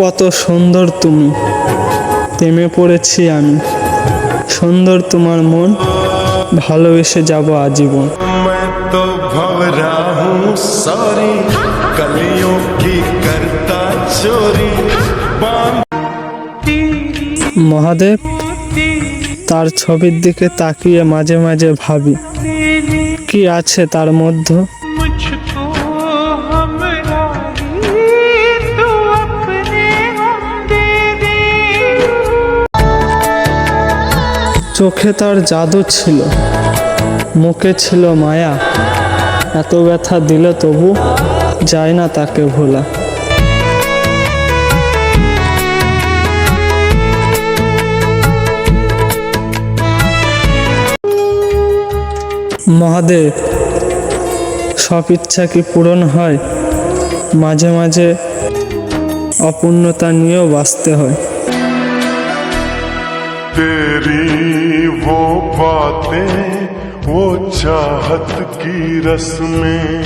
কত সুন্দর তুমি, প্রেমে পড়েছি আমি। সুন্দর তোমার মন, ভালোবেসে যাব আজীবন। मैं तो भंवरा हूँ सॉरी, कलियों की करता चोरी। মহাদেব, তার ছবির দিকে তাকিয়ে মাঝে মাঝে ভাবি কি আছে তার মধ্যে। চোখে তার জাদু ছিল, মুখে ছিল মায়া, এত ব্যথা দিলে তবু যায় না তাকে ভোলা। মহাদেব, সব ইচ্ছা কি পূরণ হয়? মাঝে মাঝে অপূর্ণতা নিয়েও বাঁচতে হয়। तेरी वो बातें, वो चाहत की रस्में।